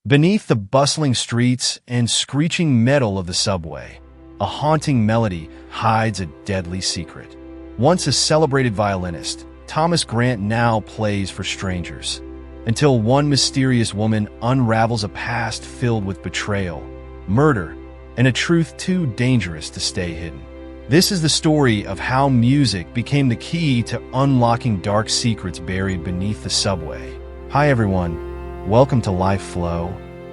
Beneath the bustling streets and screeching metal of the subway, a haunting melody hides a deadly secret. Once a celebrated violinist, Thomas Grant now plays for strangers, until one mysterious woman unravels a past filled with betrayal, murder, and a truth too dangerous to stay hidden. This is the story of how music became the key to unlocking dark secrets buried beneath the subway. Hi everyone, welcome to Life Flow,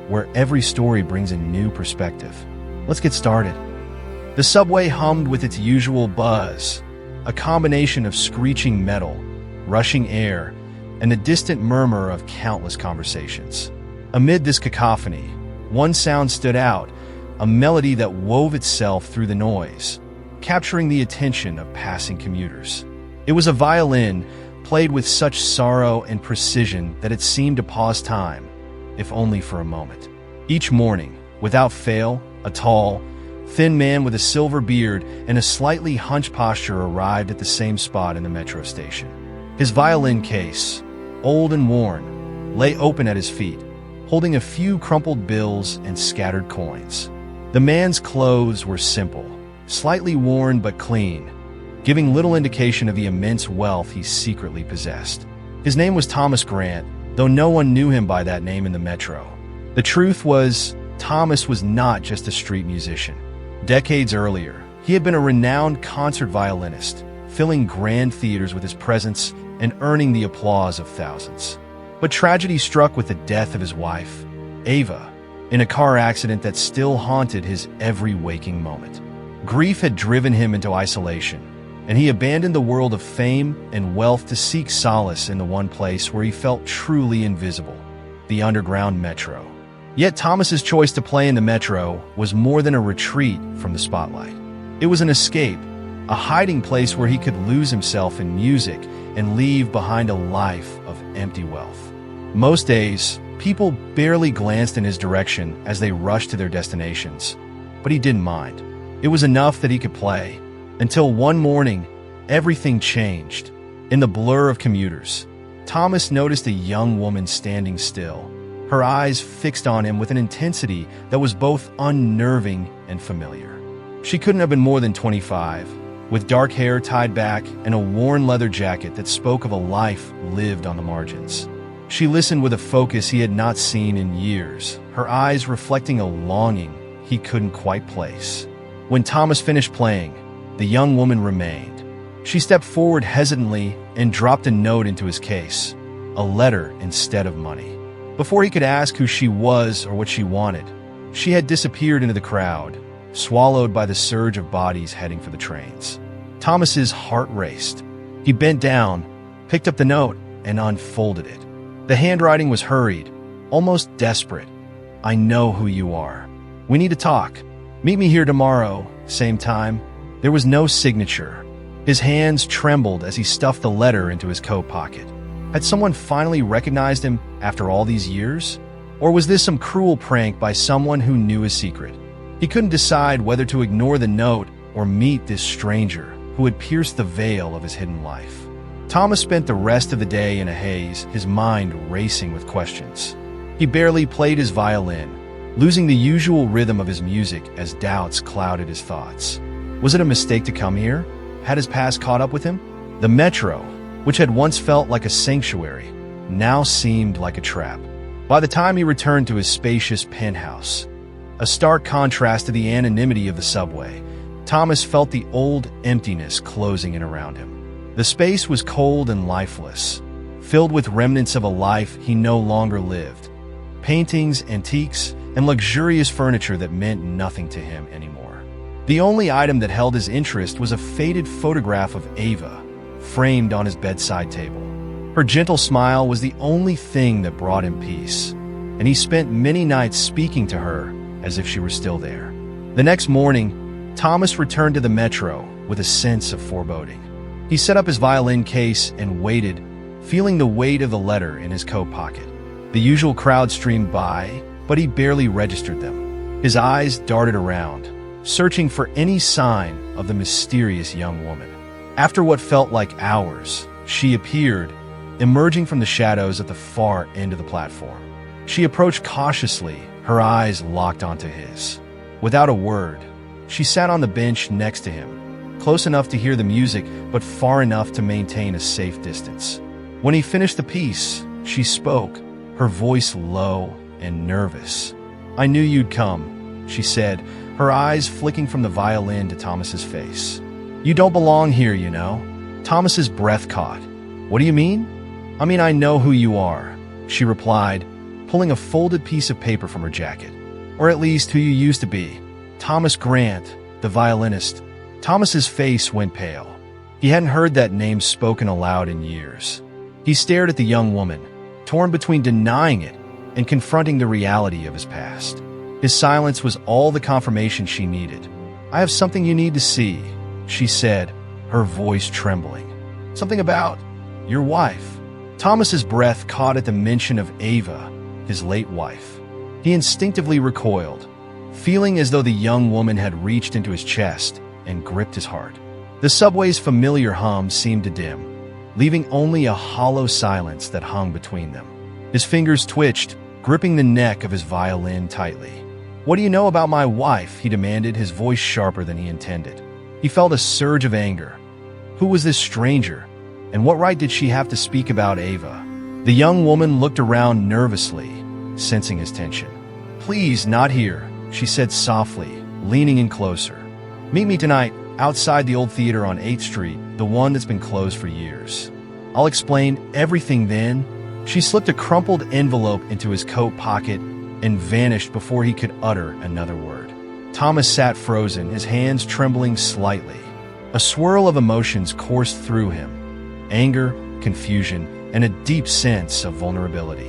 where every story brings a new perspective. Let's get started. The subway hummed with its usual buzz, a combination of screeching metal, rushing air, and the distant murmur of countless conversations. Amid this cacophony, one sound stood out, a melody that wove itself through the noise, capturing the attention of passing commuters. It was a violin played with such sorrow and precision that it seemed to pause time, if only for a moment. Each morning, without fail, a tall, thin man with a silver beard and a slightly hunched posture arrived at the same spot in the metro station. His violin case, old and worn, lay open at his feet, holding a few crumpled bills and scattered coins. The man's clothes were simple, slightly worn but clean, giving little indication of the immense wealth he secretly possessed. His name was Thomas Grant, though no one knew him by that name in the metro. The truth was, Thomas was not just a street musician. Decades earlier, he had been a renowned concert violinist, filling grand theaters with his presence and earning the applause of thousands. But tragedy struck with the death of his wife, Ava, in a car accident that still haunted his every waking moment. Grief had driven him into isolation, and he abandoned the world of fame and wealth to seek solace in the one place where he felt truly invisible, the underground metro. Yet Thomas's choice to play in the metro was more than a retreat from the spotlight. It was an escape, a hiding place where he could lose himself in music and leave behind a life of empty wealth. Most days, people barely glanced in his direction as they rushed to their destinations, but he didn't mind. It was enough that he could play, until one morning, everything changed. In the blur of commuters, Thomas noticed a young woman standing still, her eyes fixed on him with an intensity that was both unnerving and familiar. She couldn't have been more than 25, with dark hair tied back and a worn leather jacket that spoke of a life lived on the margins. She listened with a focus he had not seen in years, her eyes reflecting a longing he couldn't quite place. When Thomas finished playing, the young woman remained. She stepped forward hesitantly and dropped a note into his case, a letter instead of money. Before he could ask who she was or what she wanted, she had disappeared into the crowd, swallowed by the surge of bodies heading for the trains. Thomas's heart raced. He bent down, picked up the note, and unfolded it. The handwriting was hurried, almost desperate. "I know who you are. We need to talk. Meet me here tomorrow, same time." There was no signature. His hands trembled as he stuffed the letter into his coat pocket. Had someone finally recognized him after all these years? Or was this some cruel prank by someone who knew his secret? He couldn't decide whether to ignore the note or meet this stranger who had pierced the veil of his hidden life. Thomas spent the rest of the day in a haze, his mind racing with questions. He barely played his violin, losing the usual rhythm of his music as doubts clouded his thoughts. Was it a mistake to come here? Had his past caught up with him? The metro, which had once felt like a sanctuary, now seemed like a trap. By the time he returned to his spacious penthouse, a stark contrast to the anonymity of the subway, Thomas felt the old emptiness closing in around him. The space was cold and lifeless, filled with remnants of a life he no longer lived. Paintings, antiques, and luxurious furniture that meant nothing to him anymore. The only item that held his interest was a faded photograph of Ava, framed on his bedside table. Her gentle smile was the only thing that brought him peace, and he spent many nights speaking to her as if she were still there. The next morning, Thomas returned to the metro with a sense of foreboding. He set up his violin case and waited, feeling the weight of the letter in his coat pocket. The usual crowd streamed by, but he barely registered them. His eyes darted around, searching for any sign of the mysterious young woman. After what felt like hours, she appeared, emerging from the shadows at the far end of the platform. She approached cautiously, her eyes locked onto his. Without a word, she sat on the bench next to him, close enough to hear the music, but far enough to maintain a safe distance. When he finished the piece, she spoke, her voice low and nervous. "I knew you'd come," she said, her eyes flicking from the violin to Thomas's face. "You don't belong here, you know." Thomas's breath caught. "What do you mean?" "I mean, I know who you are," she replied, pulling a folded piece of paper from her jacket. "Or at least who you used to be. Thomas Grant, the violinist." Thomas's face went pale. He hadn't heard that name spoken aloud in years. He stared at the young woman, torn between denying it and confronting the reality of his past. His silence was all the confirmation she needed. "I have something you need to see," she said, her voice trembling. "Something about your wife." Thomas's breath caught at the mention of Ava, his late wife. He instinctively recoiled, feeling as though the young woman had reached into his chest and gripped his heart. The subway's familiar hum seemed to dim, leaving only a hollow silence that hung between them. His fingers twitched, gripping the neck of his violin tightly. "What do you know about my wife?" he demanded, his voice sharper than he intended. He felt a surge of anger. Who was this stranger, and what right did she have to speak about Ava? The young woman looked around nervously, sensing his tension. "Please, not here," she said softly, leaning in closer. "Meet me tonight, outside the old theater on 8th Street, the one that's been closed for years. I'll explain everything then." She slipped a crumpled envelope into his coat pocket and vanished before he could utter another word. Thomas sat frozen, his hands trembling slightly. A swirl of emotions coursed through him: anger, confusion, and a deep sense of vulnerability.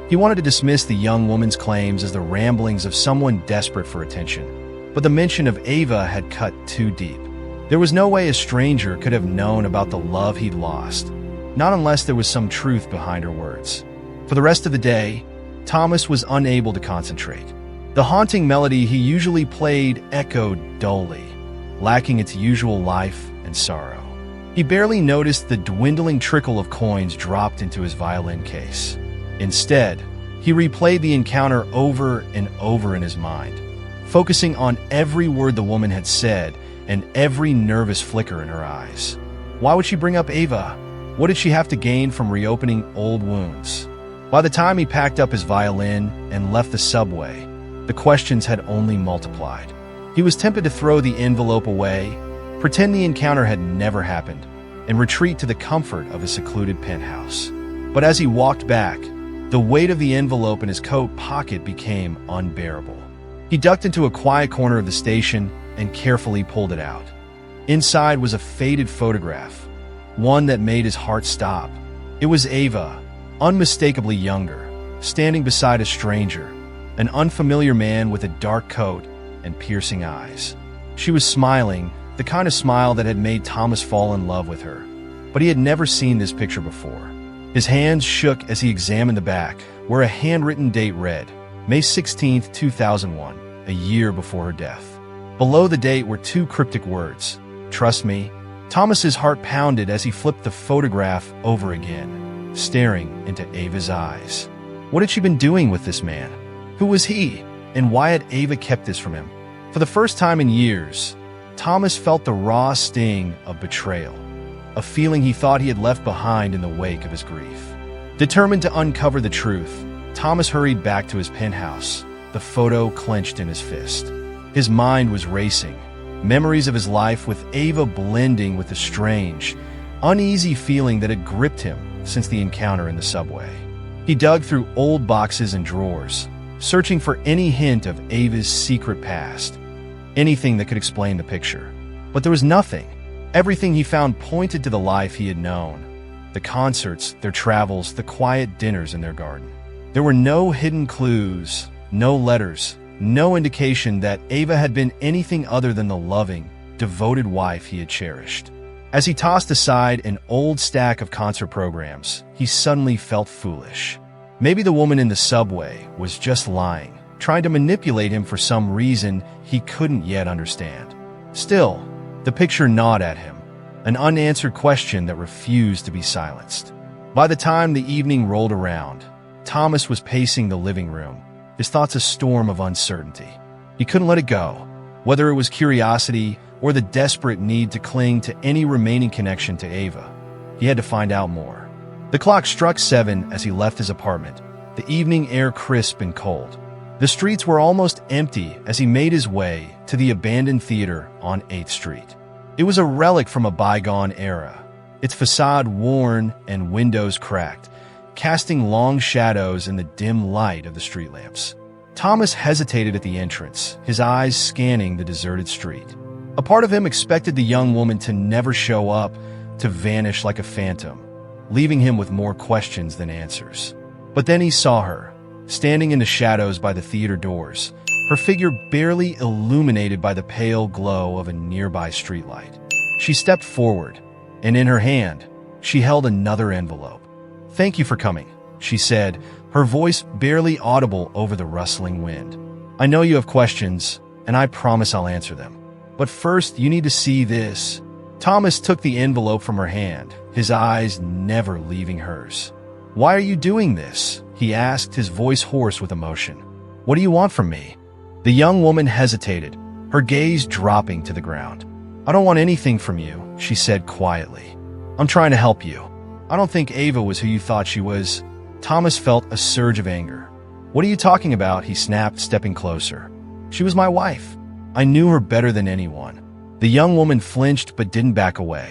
He wanted to dismiss the young woman's claims as the ramblings of someone desperate for attention, but the mention of Ava had cut too deep. There was no way a stranger could have known about the love he'd lost, not unless there was some truth behind her words. For the rest of the day, Thomas was unable to concentrate. The haunting melody he usually played echoed dully, lacking its usual life and sorrow. He barely noticed the dwindling trickle of coins dropped into his violin case. Instead, he replayed the encounter over and over in his mind, focusing on every word the woman had said and every nervous flicker in her eyes. Why would she bring up Ava? What did she have to gain from reopening old wounds? By the time he packed up his violin and left the subway, the questions had only multiplied. He was tempted to throw the envelope away, pretend the encounter had never happened, and retreat to the comfort of his secluded penthouse. But as he walked back, the weight of the envelope in his coat pocket became unbearable. He ducked into a quiet corner of the station and carefully pulled it out. Inside was a faded photograph, one that made his heart stop. It was Ava, unmistakably younger, standing beside a stranger, an unfamiliar man with a dark coat and piercing eyes. She was smiling, the kind of smile that had made Thomas fall in love with her. But he had never seen this picture before. His hands shook as he examined the back, where a handwritten date read, May 16, 2001, a year before her death. Below the date were two cryptic words, "Trust me." Thomas's heart pounded as he flipped the photograph over again, staring into Ava's eyes. What had she been doing with this man? Who was he? And why had Ava kept this from him? For the first time in years, Thomas felt the raw sting of betrayal, a feeling he thought he had left behind in the wake of his grief. Determined to uncover the truth, Thomas hurried back to his penthouse, the photo clenched in his fist. His mind was racing, memories of his life with Ava blending with the strange, uneasy feeling that had gripped him since the encounter in the subway. He dug through old boxes and drawers, searching for any hint of Ava's secret past, anything that could explain the picture. But there was nothing. Everything he found pointed to the life he had known. The concerts, their travels, the quiet dinners in their garden. There were no hidden clues, no letters, no indication that Ava had been anything other than the loving, devoted wife he had cherished. As he tossed aside an old stack of concert programs, he suddenly felt foolish. Maybe the woman in the subway was just lying, trying to manipulate him for some reason he couldn't yet understand. Still, the picture gnawed at him, an unanswered question that refused to be silenced. By the time the evening rolled around, Thomas was pacing the living room, his thoughts a storm of uncertainty. He couldn't let it go, whether it was curiosity or the desperate need to cling to any remaining connection to Ava. He had to find out more. The clock struck 7 as he left his apartment, the evening air crisp and cold. The streets were almost empty as he made his way to the abandoned theater on 8th Street. It was a relic from a bygone era, its facade worn and windows cracked, casting long shadows in the dim light of the street lamps. Thomas hesitated at the entrance, his eyes scanning the deserted street. A part of him expected the young woman to never show up, to vanish like a phantom, leaving him with more questions than answers. But then he saw her, standing in the shadows by the theater doors, her figure barely illuminated by the pale glow of a nearby streetlight. She stepped forward, and in her hand, she held another envelope. "Thank you for coming," she said, her voice barely audible over the rustling wind. "I know you have questions, and I promise I'll answer them. But first, you need to see this." Thomas took the envelope from her hand, his eyes never leaving hers. "Why are you doing this?" he asked, his voice hoarse with emotion. "What do you want from me?" The young woman hesitated, her gaze dropping to the ground. "I don't want anything from you," she said quietly. "I'm trying to help you. I don't think Ava was who you thought she was." Thomas felt a surge of anger. "What are you talking about?" he snapped, stepping closer. "She was my wife. I knew her better than anyone." The young woman flinched but didn't back away.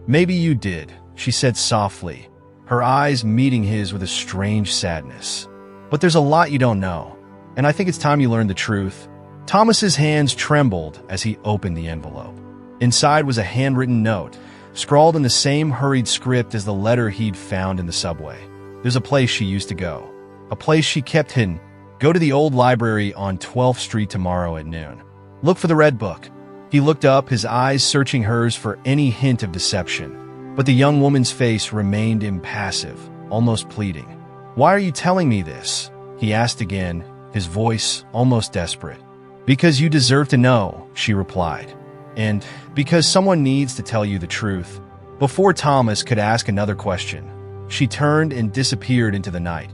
"Maybe you did," she said softly, her eyes meeting his with a strange sadness. "But there's a lot you don't know, and I think it's time you learned the truth." Thomas's hands trembled as he opened the envelope. Inside was a handwritten note, scrawled in the same hurried script as the letter he'd found in the subway. "There's a place she used to go, a place she kept hidden. Go to the old library on 12th Street tomorrow at noon. Look for the red book." He looked up, his eyes searching hers for any hint of deception. But the young woman's face remained impassive, almost pleading. "Why are you telling me this?" he asked again, his voice almost desperate. "Because you deserve to know," she replied. "And because someone needs to tell you the truth." Before Thomas could ask another question, she turned and disappeared into the night,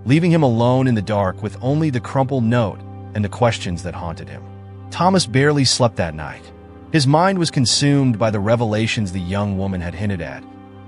leaving him alone in the dark with only the crumpled note and the questions that haunted him. Thomas barely slept that night. His mind was consumed by the revelations the young woman had hinted at,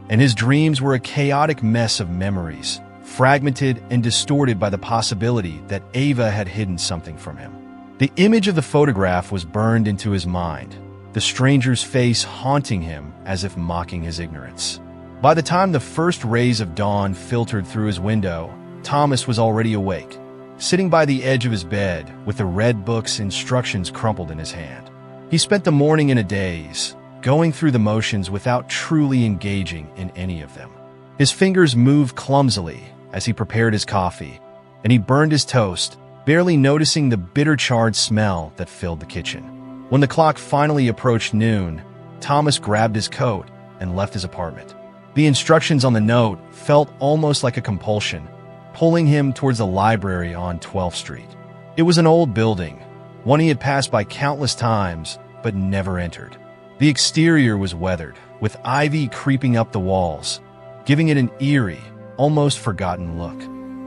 and his dreams were a chaotic mess of memories, fragmented and distorted by the possibility that Ava had hidden something from him. The image of the photograph was burned into his mind, the stranger's face haunting him as if mocking his ignorance. By the time the first rays of dawn filtered through his window, Thomas was already awake, sitting by the edge of his bed with the red book's instructions crumpled in his hand. He spent the morning in a daze, going through the motions without truly engaging in any of them. His fingers moved clumsily as he prepared his coffee, and he burned his toast, barely noticing the bitter charred smell that filled the kitchen. When the clock finally approached noon, Thomas grabbed his coat and left his apartment. The instructions on the note felt almost like a compulsion, pulling him towards the library on 12th Street. It was an old building, one he had passed by countless times but never entered. The exterior was weathered, with ivy creeping up the walls, giving it an eerie, almost forgotten look.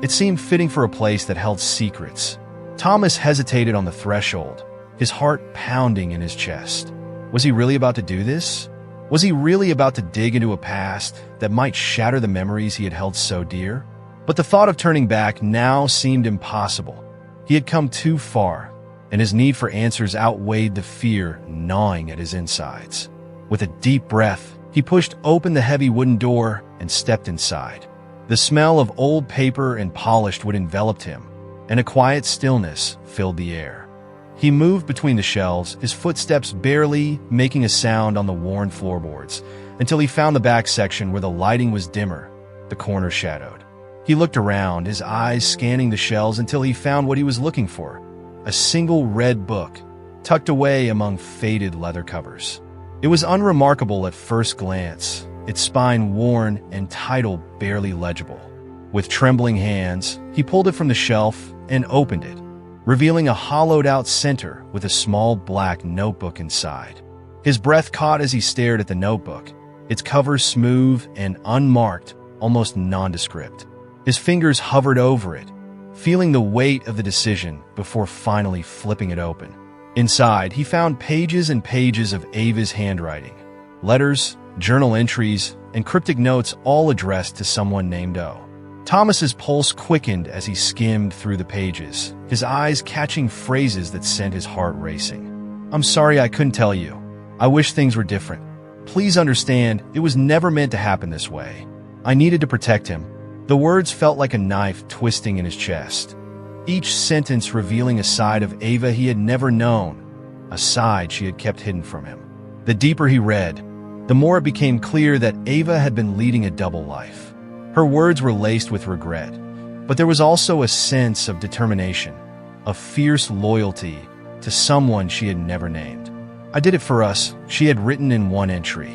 It seemed fitting for a place that held secrets. Thomas hesitated on the threshold, his heart pounding in his chest. Was he really about to do this? Was he really about to dig into a past that might shatter the memories he had held so dear? But the thought of turning back now seemed impossible. He had come too far, and his need for answers outweighed the fear gnawing at his insides. With a deep breath, he pushed open the heavy wooden door and stepped inside. The smell of old paper and polished wood enveloped him, and a quiet stillness filled the air. He moved between the shelves, his footsteps barely making a sound on the worn floorboards, until he found the back section where the lighting was dimmer, the corner shadowed. He looked around, his eyes scanning the shelves until he found what he was looking for, a single red book, tucked away among faded leather covers. It was unremarkable at first glance, its spine worn and title barely legible. With trembling hands, he pulled it from the shelf and opened it, revealing a hollowed-out center with a small black notebook inside. His breath caught as he stared at the notebook, its cover smooth and unmarked, almost nondescript. His fingers hovered over it, feeling the weight of the decision before finally flipping it open. Inside, he found pages and pages of Ava's handwriting. Letters, journal entries, and cryptic notes all addressed to someone named O. Thomas's pulse quickened as he skimmed through the pages, his eyes catching phrases that sent his heart racing. "I'm sorry I couldn't tell you. I wish things were different. Please understand, it was never meant to happen this way. I needed to protect him." The words felt like a knife twisting in his chest, each sentence revealing a side of Ava he had never known, a side she had kept hidden from him. The deeper he read, the more it became clear that Ava had been leading a double life. Her words were laced with regret, but there was also a sense of determination, a fierce loyalty to someone she had never named. "I did it for us," she had written in one entry.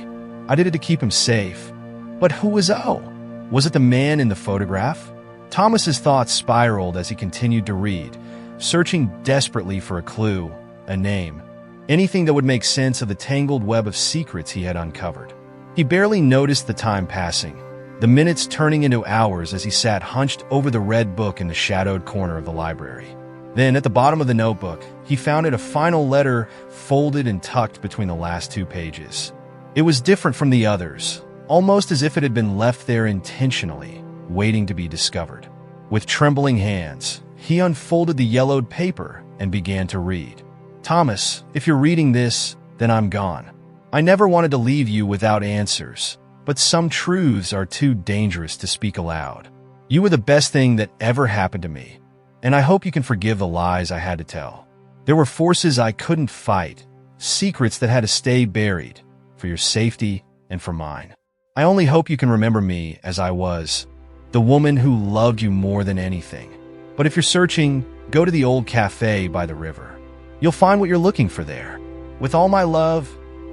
"I did it to keep him safe." But who was O? Was it the man in the photograph? Thomas's thoughts spiraled as he continued to read, searching desperately for a clue, a name, anything that would make sense of the tangled web of secrets he had uncovered. He barely noticed the time passing, the minutes turning into hours as he sat hunched over the red book in the shadowed corner of the library. Then, at the bottom of the notebook, he found a final letter folded and tucked between the last two pages. It was different from the others, almost as if it had been left there intentionally, waiting to be discovered. With trembling hands, he unfolded the yellowed paper and began to read. "Thomas, if you're reading this, then I'm gone. I never wanted to leave you without answers, but some truths are too dangerous to speak aloud. You were the best thing that ever happened to me, and I hope you can forgive the lies I had to tell. There were forces I couldn't fight, secrets that had to stay buried, for your safety and for mine. I only hope you can remember me as I was, the woman who loved you more than anything. But if you're searching, go to the old cafe by the river. You'll find what you're looking for there. With all my love,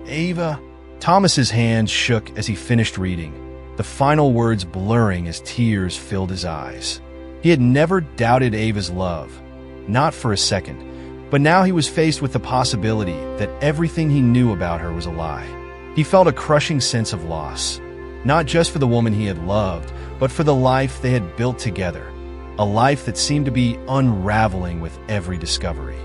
Ava." Thomas's hands shook as he finished reading, the final words blurring as tears filled his eyes. He had never doubted Ava's love, not for a second, but now he was faced with the possibility that everything he knew about her was a lie. He felt a crushing sense of loss, not just for the woman he had loved, but for the life they had built together, a life that seemed to be unraveling with every discovery.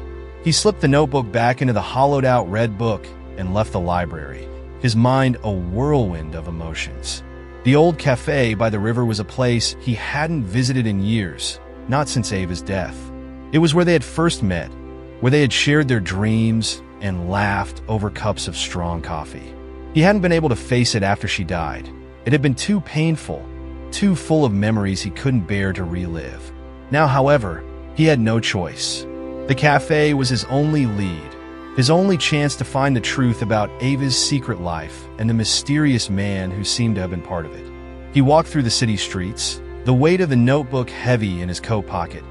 He slipped the notebook back into the hollowed-out red book and left the library, his mind a whirlwind of emotions. The old cafe by the river was a place he hadn't visited in years, not since Ava's death. It was where they had first met, where they had shared their dreams and laughed over cups of strong coffee. He hadn't been able to face it after she died. It had been too painful, too full of memories he couldn't bear to relive. Now, however, he had no choice. The cafe was his only lead, his only chance to find the truth about Ava's secret life and the mysterious man who seemed to have been part of it. He walked through the city streets, the weight of the notebook heavy in his coat pocket,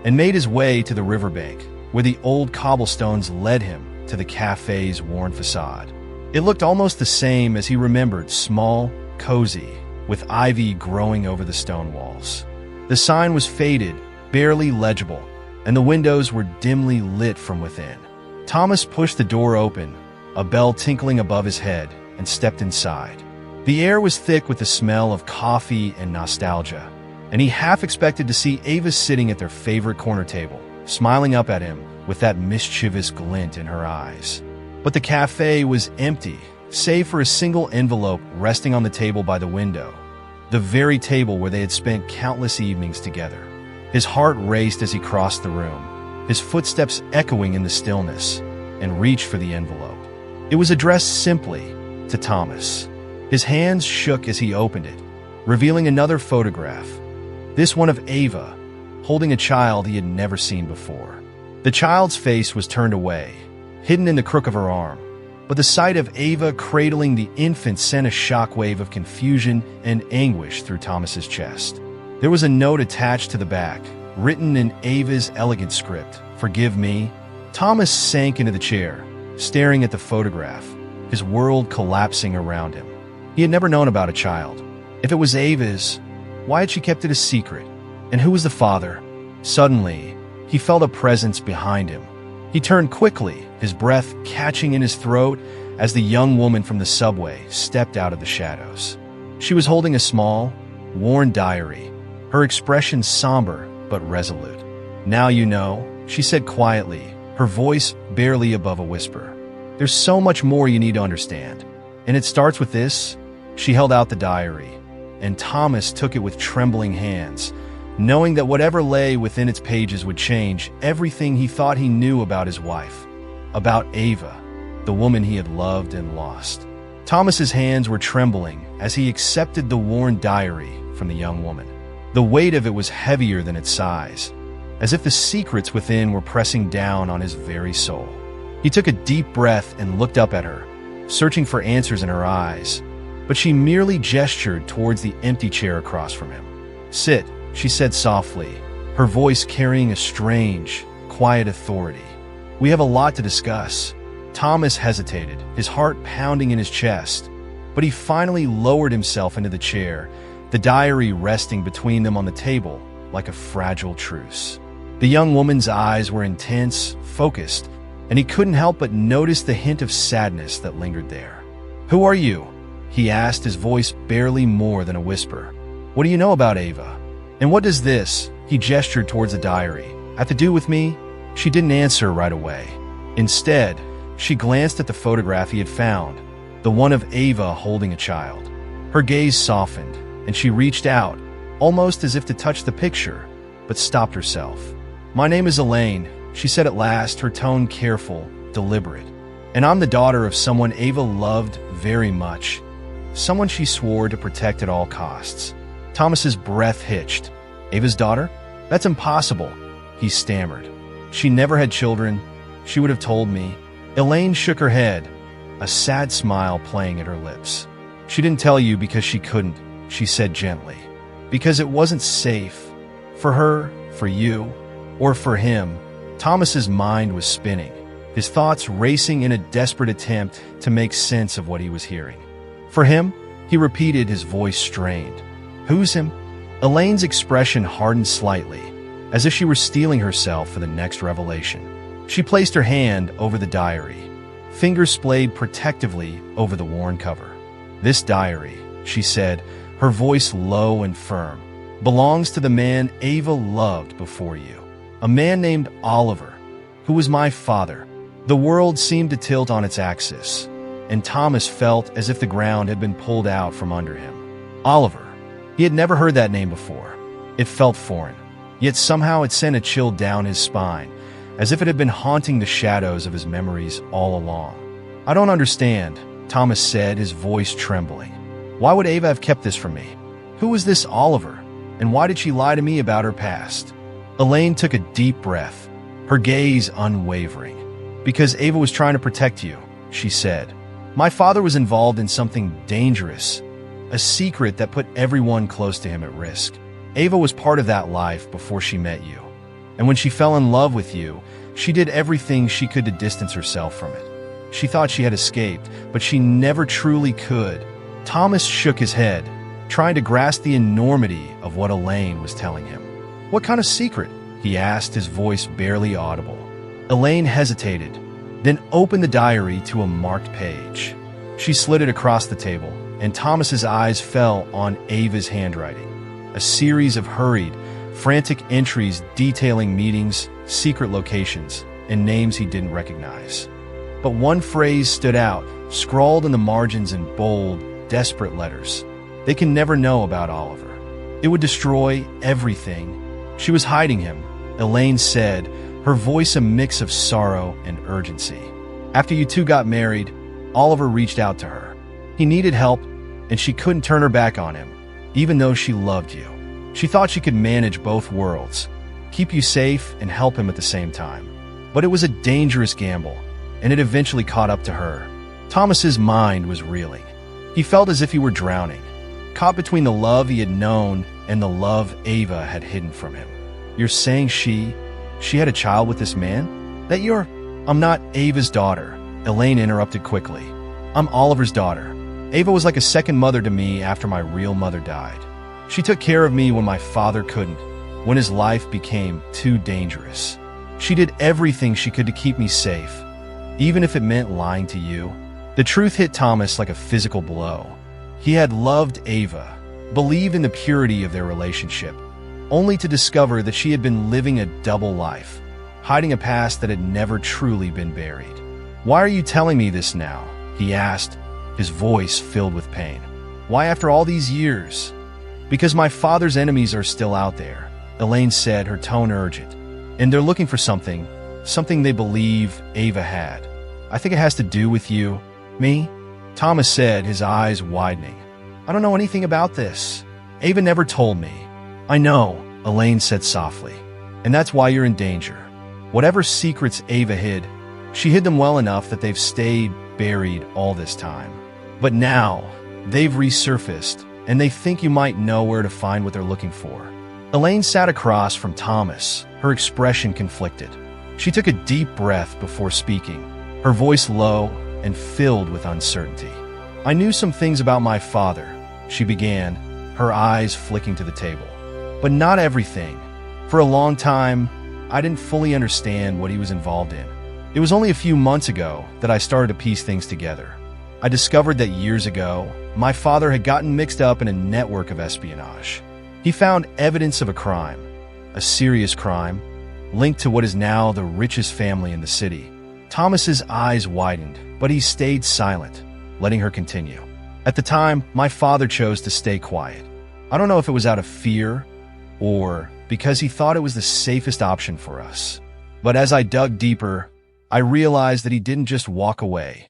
and made his way to the riverbank, where the old cobblestones led him to the cafe's worn facade. It looked almost the same as he remembered, small, cozy, with ivy growing over the stone walls. The sign was faded, barely legible, and the windows were dimly lit from within. Thomas pushed the door open, a bell tinkling above his head, and stepped inside. The air was thick with the smell of coffee and nostalgia, and he half expected to see Ava sitting at their favorite corner table, smiling up at him with that mischievous glint in her eyes. But the cafe was empty, save for a single envelope resting on the table by the window, the very table where they had spent countless evenings together. His heart raced as he crossed the room, his footsteps echoing in the stillness, and reached for the envelope. It was addressed simply to Thomas. His hands shook as he opened it, revealing another photograph, this one of Ava, holding a child he had never seen before. The child's face was turned away, hidden in the crook of her arm, but the sight of Ava cradling the infant sent a shockwave of confusion and anguish through Thomas's chest. There was a note attached to the back, written in Ava's elegant script, "Forgive me." Thomas sank into the chair, staring at the photograph, his world collapsing around him. He had never known about a child. If it was Ava's, why had she kept it a secret? And who was the father? Suddenly, he felt a presence behind him. He turned quickly, his breath catching in his throat as the young woman from the subway stepped out of the shadows. She was holding a small, worn diary, her expression somber but resolute. "Now you know," she said quietly, her voice barely above a whisper. "There's so much more you need to understand. And it starts with this." She held out the diary, and Thomas took it with trembling hands, knowing that whatever lay within its pages would change everything he thought he knew about his wife, about Ava, the woman he had loved and lost. Thomas's hands were trembling as he accepted the worn diary from the young woman. The weight of it was heavier than its size, as if the secrets within were pressing down on his very soul. He took a deep breath and looked up at her, searching for answers in her eyes, but she merely gestured towards the empty chair across from him. "Sit," she said softly, her voice carrying a strange, quiet authority. "We have a lot to discuss." Thomas hesitated, his heart pounding in his chest, but he finally lowered himself into the chair, the diary resting between them on the table like a fragile truce. The young woman's eyes were intense, focused, and he couldn't help but notice the hint of sadness that lingered there. "Who are you?" he asked, his voice barely more than a whisper. "What do you know about Ava? And what does this," he gestured towards the diary, "have to do with me?" She didn't answer right away. Instead, she glanced at the photograph he had found, the one of Ava holding a child. Her gaze softened, and she reached out, almost as if to touch the picture, but stopped herself. "My name is Elaine," she said at last, her tone careful, deliberate. "And I'm the daughter of someone Ava loved very much, someone she swore to protect at all costs." Thomas's breath hitched. "Ava's daughter? That's impossible," he stammered. "She never had children. She would have told me." Elaine shook her head, a sad smile playing at her lips. "She didn't tell you because she couldn't," she said gently. "Because it wasn't safe. For her, for you, or for him." Thomas's mind was spinning, his thoughts racing in a desperate attempt to make sense of what he was hearing. "For him?" he repeated, his voice strained. "Who's him?" Elaine's expression hardened slightly, as if she were steeling herself for the next revelation. She placed her hand over the diary, fingers splayed protectively over the worn cover. "This diary," she said, her voice low and firm, "belongs to the man Ava loved before you. A man named Oliver, who was my father." The world seemed to tilt on its axis, and Thomas felt as if the ground had been pulled out from under him. Oliver. He had never heard that name before. It felt foreign, yet somehow it sent a chill down his spine, as if it had been haunting the shadows of his memories all along. "I don't understand," Thomas said, his voice trembling. "Why would Ava have kept this from me? Who was this Oliver, and why did she lie to me about her past?" Elaine took a deep breath, her gaze unwavering. "Because Ava was trying to protect you," she said. "My father was involved in something dangerous, a secret that put everyone close to him at risk. Ava was part of that life before she met you. And when she fell in love with you, she did everything she could to distance herself from it. She thought she had escaped, but she never truly could." Thomas shook his head, trying to grasp the enormity of what Elaine was telling him. "What kind of secret?" he asked, his voice barely audible. Elaine hesitated, then opened the diary to a marked page. She slid it across the table, and Thomas's eyes fell on Ava's handwriting. A series of hurried, frantic entries detailing meetings, secret locations, and names he didn't recognize. But one phrase stood out, scrawled in the margins in bold, desperate letters. "They can never know about Oliver. It would destroy everything. She was hiding him," Elaine said, her voice a mix of sorrow and urgency. "After you two got married, Oliver reached out to her. He needed help, and she couldn't turn her back on him, even though she loved you. She thought she could manage both worlds, keep you safe and help him at the same time. But it was a dangerous gamble, and it eventually caught up to her." Thomas's mind was reeling. He felt as if he were drowning, caught between the love he had known and the love Ava had hidden from him. "You're saying she had a child with this man? That you're—" "I'm not Ava's daughter," Elaine interrupted quickly. "I'm Oliver's daughter. Ava was like a second mother to me after my real mother died. She took care of me when my father couldn't, when his life became too dangerous. She did everything she could to keep me safe, even if it meant lying to you." The truth hit Thomas like a physical blow. He had loved Ava, believed in the purity of their relationship, only to discover that she had been living a double life, hiding a past that had never truly been buried. "Why are you telling me this now?" he asked, his voice filled with pain. "Why after all these years?" "Because my father's enemies are still out there," Elaine said, her tone urgent. "And they're looking for something they believe Ava had. I think it has to do with you." "Me?" Thomas said, his eyes widening. "I don't know anything about this. Ava never told me." "I know," Elaine said softly. "And that's why you're in danger. Whatever secrets Ava hid, she hid them well enough that they've stayed buried all this time. But now, they've resurfaced, and they think you might know where to find what they're looking for." Elaine sat across from Thomas, her expression conflicted. She took a deep breath before speaking, her voice low and filled with uncertainty. "I knew some things about my father," she began, her eyes flicking to the table. "But not everything. For a long time, I didn't fully understand what he was involved in. It was only a few months ago that I started to piece things together. I discovered that years ago, my father had gotten mixed up in a network of espionage. He found evidence of a crime, a serious crime, linked to what is now the richest family in the city." Thomas's eyes widened, but he stayed silent, letting her continue. "At the time, my father chose to stay quiet. I don't know if it was out of fear or because he thought it was the safest option for us. But as I dug deeper, I realized that he didn't just walk away.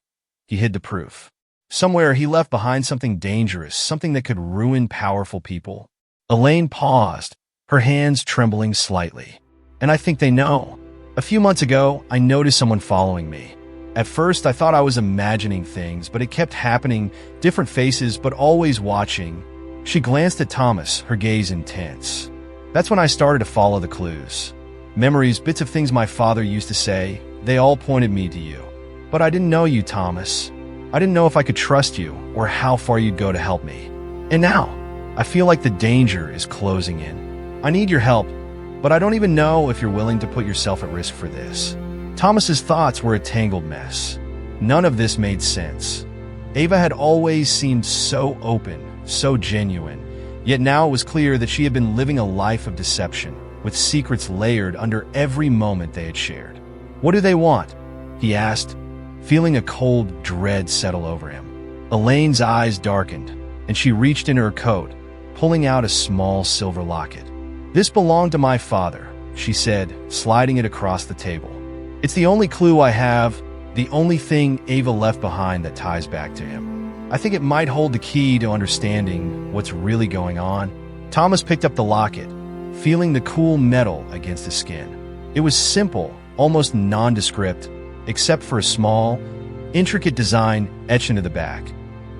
He hid the proof. Somewhere he left behind something dangerous, something that could ruin powerful people." Elaine paused, her hands trembling slightly. "And I think they know. A few months ago, I noticed someone following me. At first, I thought I was imagining things, but it kept happening, different faces, but always watching." She glanced at Thomas, her gaze intense. "That's when I started to follow the clues. Memories, bits of things my father used to say, they all pointed me to you. But I didn't know you, Thomas. I didn't know if I could trust you or how far you'd go to help me. And now, I feel like the danger is closing in. I need your help, but I don't even know if you're willing to put yourself at risk for this." Thomas's thoughts were a tangled mess. None of this made sense. Ava had always seemed so open, so genuine, yet now it was clear that she had been living a life of deception, with secrets layered under every moment they had shared. "What do they want?" he asked, feeling a cold dread settle over him. Elaine's eyes darkened, and she reached in her coat, pulling out a small silver locket. "This belonged to my father," she said, sliding it across the table. "It's the only clue I have, the only thing Ava left behind that ties back to him. I think it might hold the key to understanding what's really going on." Thomas picked up the locket, feeling the cool metal against his skin. It was simple, almost nondescript, except for a small, intricate design etched into the back,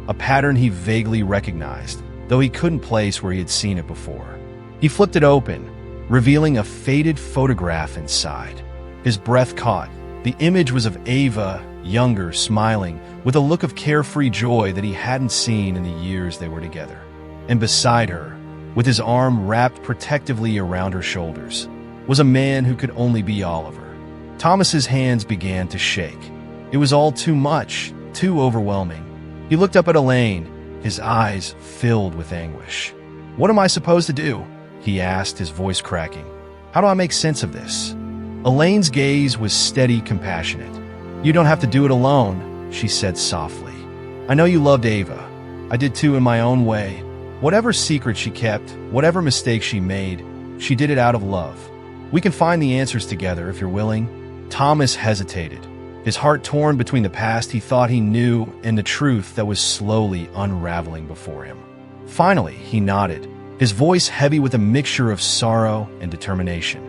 a pattern he vaguely recognized, though he couldn't place where he had seen it before. He flipped it open, revealing a faded photograph inside. His breath caught. The image was of Ava, younger, smiling, with a look of carefree joy that he hadn't seen in the years they were together. And beside her, with his arm wrapped protectively around her shoulders, was a man who could only be Oliver. Thomas's hands began to shake. It was all too much, too overwhelming. He looked up at Elaine, his eyes filled with anguish. "What am I supposed to do?" he asked, his voice cracking. "How do I make sense of this?" Elaine's gaze was steady, compassionate. "You don't have to do it alone," she said softly. "I know you loved Ava. I did too in my own way. Whatever secret she kept, whatever mistake she made, she did it out of love. We can find the answers together if you're willing." Thomas hesitated, his heart torn between the past he thought he knew and the truth that was slowly unraveling before him. Finally, he nodded, his voice heavy with a mixture of sorrow and determination.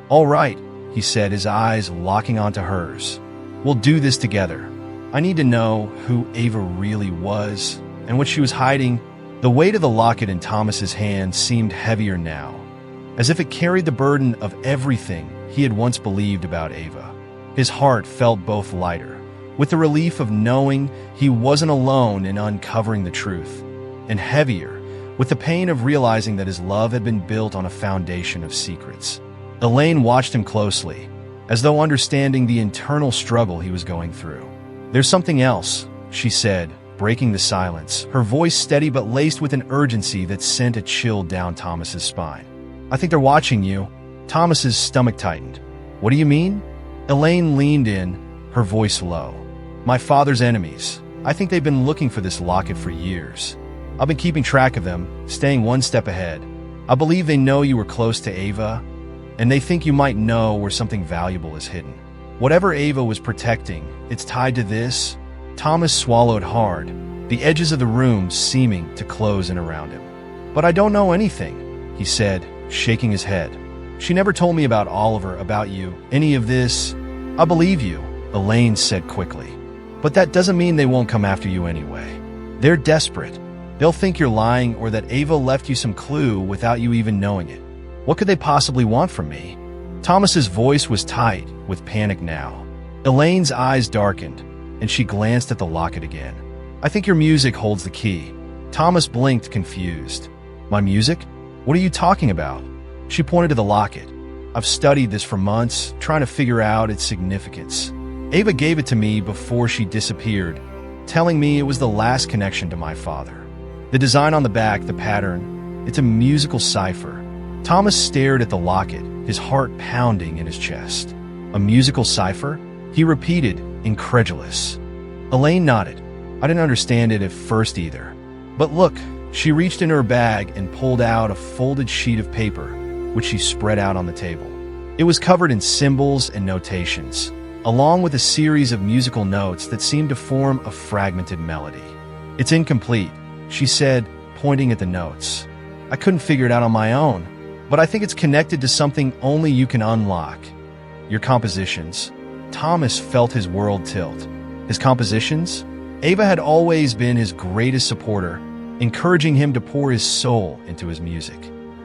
"All right," he said, his eyes locking onto hers. "We'll do this together. I need to know who Ava really was and what she was hiding." The weight of the locket in Thomas's hand seemed heavier now, as if it carried the burden of everything he had once believed about Ava. His heart felt both lighter, with the relief of knowing he wasn't alone in uncovering the truth, and heavier, with the pain of realizing that his love had been built on a foundation of secrets. Elaine watched him closely, as though understanding the internal struggle he was going through. "There's something else," she said, breaking the silence, her voice steady but laced with an urgency that sent a chill down Thomas's spine. I think they're watching you. Thomas's stomach tightened. What do you mean? Elaine leaned in, her voice low. My father's enemies. I think they've been looking for this locket for years. I've been keeping track of them, staying one step ahead. I believe they know you were close to Ava, and they think you might know where something valuable is hidden. Whatever Ava was protecting, it's tied to this. Thomas swallowed hard, the edges of the room seeming to close in around him. But I don't know anything, he said, shaking his head. She never told me about Oliver, about you, any of this. I believe you, Elaine said quickly. But that doesn't mean they won't come after you anyway. They're desperate. They'll think you're lying or that Ava left you some clue without you even knowing it. What could they possibly want from me? Thomas's voice was tight with panic now. Elaine's eyes darkened, and she glanced at the locket again. I think your music holds the key. Thomas blinked, confused. My music? What are you talking about? She pointed to the locket. I've studied this for months, trying to figure out its significance. Ava gave it to me before she disappeared, telling me it was the last connection to my father. The design on the back, the pattern, it's a musical cipher. Thomas stared at the locket, his heart pounding in his chest. A musical cipher? He repeated, incredulous. Elaine nodded. I didn't understand it at first either. But look, she reached in her bag and pulled out a folded sheet of paper, which she spread out on the table. It was covered in symbols and notations, along with a series of musical notes that seemed to form a fragmented melody. It's incomplete, she said, pointing at the notes. I couldn't figure it out on my own, but I think it's connected to something only you can unlock. Your compositions. Thomas felt his world tilt. His compositions? Ava had always been his greatest supporter, encouraging him to pour his soul into his music.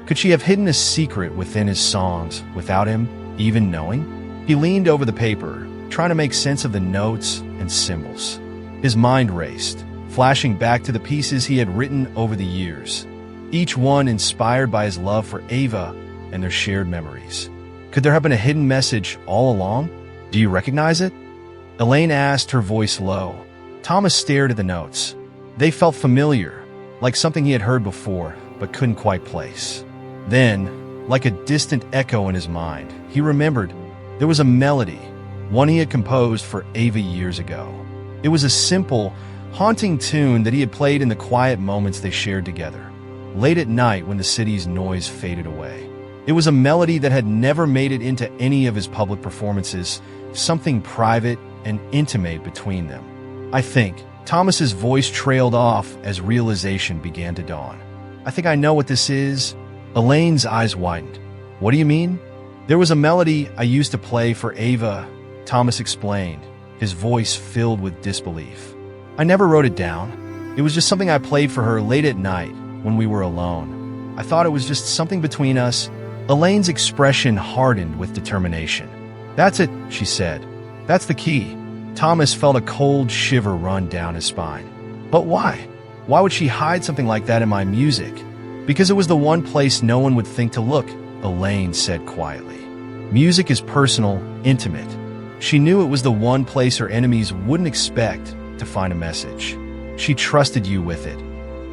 Could she have hidden a secret within his songs without him even knowing? He leaned over the paper, trying to make sense of the notes and symbols. His mind raced, flashing back to the pieces he had written over the years, each one inspired by his love for Ava and their shared memories. Could there have been a hidden message all along? Do you recognize it? Elaine asked, her voice low. Thomas stared at the notes. They felt familiar, like something he had heard before, but couldn't quite place. Then, like a distant echo in his mind, he remembered there was a melody, one he had composed for Ava years ago. It was a simple, haunting tune that he had played in the quiet moments they shared together, late at night when the city's noise faded away. It was a melody that had never made it into any of his public performances, something private and intimate between them. I think. Thomas's voice trailed off as realization began to dawn. I think I know what this is. Elaine's eyes widened. What do you mean? There was a melody I used to play for Ava, Thomas explained, his voice filled with disbelief. I never wrote it down. It was just something I played for her late at night when we were alone. I thought it was just something between us. Elaine's expression hardened with determination. That's it, she said. That's the key. Thomas felt a cold shiver run down his spine. But why? Why would she hide something like that in my music? Because it was the one place no one would think to look, Elaine said quietly. Music is personal, intimate. She knew it was the one place her enemies wouldn't expect to find a message. She trusted you with it,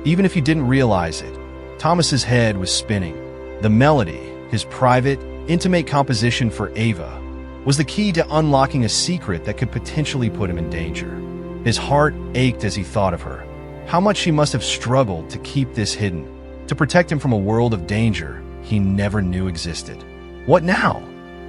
even if you didn't realize it. Thomas's head was spinning. The melody, his private, intimate composition for Ava, was the key to unlocking a secret that could potentially put him in danger. His heart ached as he thought of her. How much she must have struggled to keep this hidden, to protect him from a world of danger he never knew existed. What now?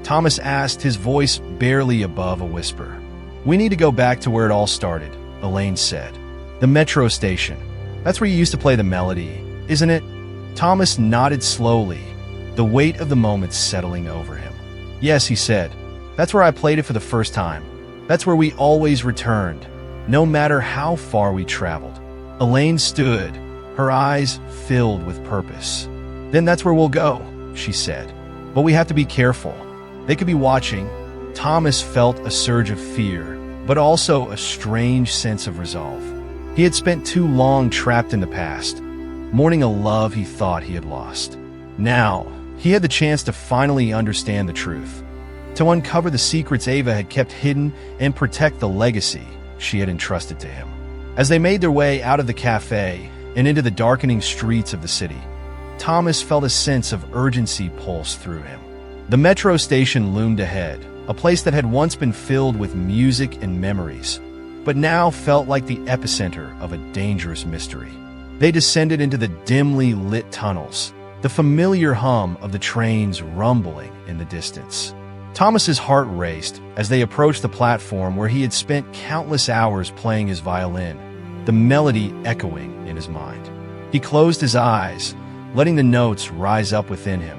Thomas asked, his voice barely above a whisper. We need to go back to where it all started, Elaine said. The metro station. That's where you used to play the melody, isn't it? Thomas nodded slowly, the weight of the moment settling over him. Yes, he said. That's where I played it for the first time. That's where we always returned, no matter how far we traveled. Elaine stood, her eyes filled with purpose. Then that's where we'll go, she said. But we have to be careful. They could be watching. Thomas felt a surge of fear, but also a strange sense of resolve. He had spent too long trapped in the past, mourning a love he thought he had lost. Now, he had the chance to finally understand the truth, to uncover the secrets Ava had kept hidden and protect the legacy she had entrusted to him. As they made their way out of the cafe and into the darkening streets of the city, Thomas felt a sense of urgency pulse through him. The metro station loomed ahead, a place that had once been filled with music and memories, but now felt like the epicenter of a dangerous mystery. They descended into the dimly lit tunnels, the familiar hum of the trains rumbling in the distance. Thomas's heart raced as they approached the platform where he had spent countless hours playing his violin, the melody echoing in his mind. He closed his eyes, letting the notes rise up within him,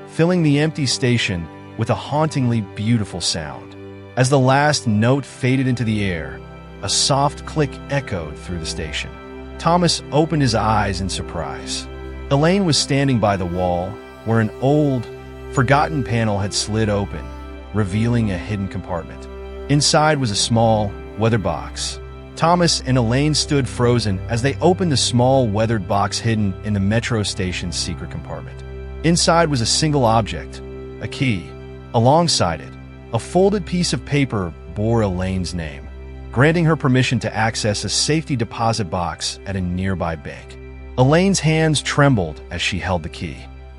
filling the empty station with a hauntingly beautiful sound. As the last note faded into the air, a soft click echoed through the station. Thomas opened his eyes in surprise. Elaine was standing by the wall, where an old, forgotten panel had slid open, revealing a hidden compartment. Inside was a small, weathered box. Thomas and Elaine stood frozen as they opened the small, weathered box hidden in the metro station's secret compartment. Inside was a single object, a key. Alongside it, a folded piece of paper bore Elaine's name, granting her permission to access a safety deposit box at a nearby bank. Elaine's hands trembled as she held the key.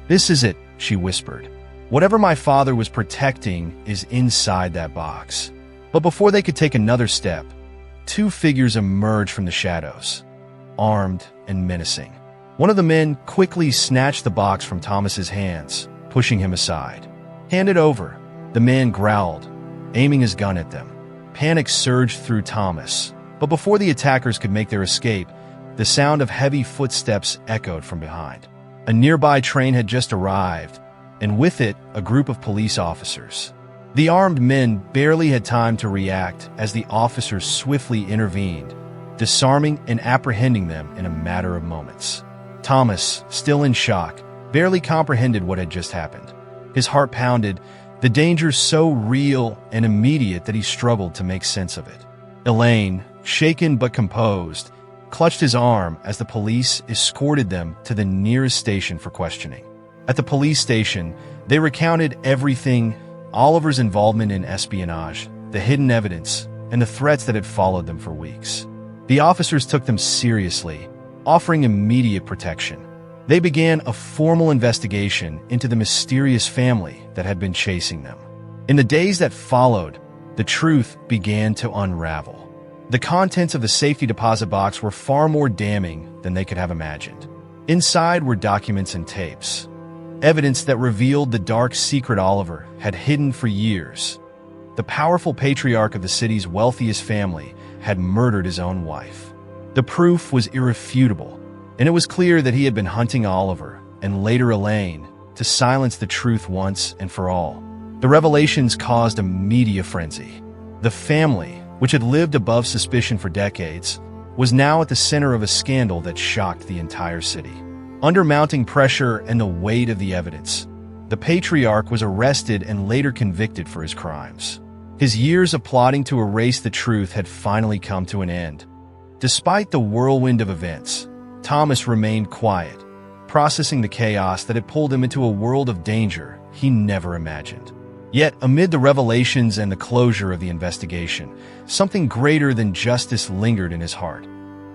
"This is it," she whispered. "Whatever my father was protecting is inside that box." But before they could take another step, two figures emerged from the shadows, armed and menacing. One of the men quickly snatched the box from Thomas's hands, pushing him aside. "Hand it over," the man growled, aiming his gun at them. Panic surged through Thomas, but before the attackers could make their escape, the sound of heavy footsteps echoed from behind. A nearby train had just arrived, and with it, a group of police officers. The armed men barely had time to react as the officers swiftly intervened, disarming and apprehending them in a matter of moments. Thomas, still in shock, barely comprehended what had just happened. His heart pounded, the danger so real and immediate that he struggled to make sense of it. Elaine, shaken but composed, clutched his arm as the police escorted them to the nearest station for questioning. At the police station, they recounted everything: Oliver's involvement in espionage, the hidden evidence, and the threats that had followed them for weeks. The officers took them seriously, offering immediate protection. They began a formal investigation into the mysterious family that had been chasing them. In the days that followed, the truth began to unravel. The contents of the safety deposit box were far more damning than they could have imagined. Inside were documents and tapes, evidence that revealed the dark secret Oliver had hidden for years. The powerful patriarch of the city's wealthiest family had murdered his own wife. The proof was irrefutable, and it was clear that he had been hunting Oliver, and later Elaine, to silence the truth once and for all. The revelations caused a media frenzy. The family, which had lived above suspicion for decades, was now at the center of a scandal that shocked the entire city. Under mounting pressure and the weight of the evidence, the patriarch was arrested and later convicted for his crimes. His years of plotting to erase the truth had finally come to an end. Despite the whirlwind of events, Thomas remained quiet, processing the chaos that had pulled him into a world of danger he never imagined. Yet, amid the revelations and the closure of the investigation, something greater than justice lingered in his heart,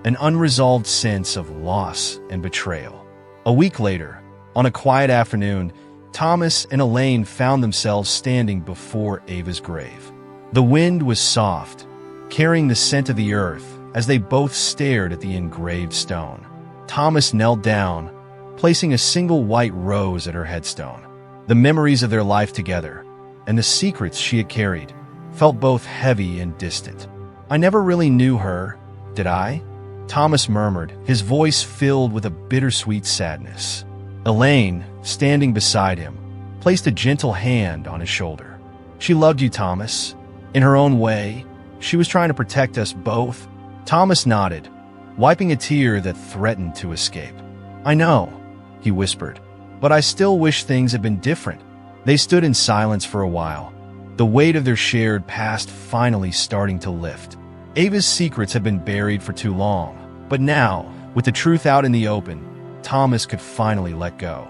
an unresolved sense of loss and betrayal. A week later, on a quiet afternoon, Thomas and Elaine found themselves standing before Ava's grave. The wind was soft, carrying the scent of the earth as they both stared at the engraved stone. Thomas knelt down, placing a single white rose at her headstone. The memories of their life together, and the secrets she had carried, felt both heavy and distant. "I never really knew her, did I?" Thomas murmured, his voice filled with a bittersweet sadness. Elaine, standing beside him, placed a gentle hand on his shoulder. "She loved you, Thomas. In her own way, she was trying to protect us both." Thomas nodded, wiping a tear that threatened to escape. "I know," he whispered, "but I still wish things had been different." They stood in silence for a while, the weight of their shared past finally starting to lift. Ava's secrets had been buried for too long, but now, with the truth out in the open, Thomas could finally let go.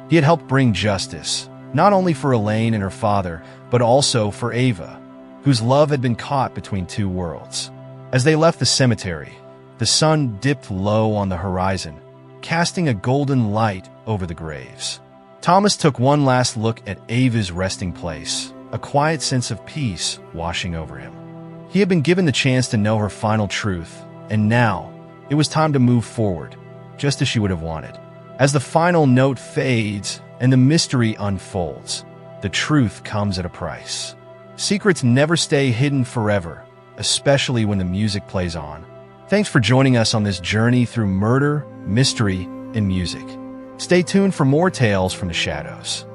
He had helped bring justice, not only for Elaine and her father, but also for Ava, whose love had been caught between two worlds. As they left the cemetery, the sun dipped low on the horizon, casting a golden light over the graves. Thomas took one last look at Ava's resting place, a quiet sense of peace washing over him. He had been given the chance to know her final truth, and now it was time to move forward, just as she would have wanted. As the final note fades and the mystery unfolds, the truth comes at a price. Secrets never stay hidden forever, especially when the music plays on. Thanks for joining us on this journey through murder, mystery, and music. Stay tuned for more tales from the shadows.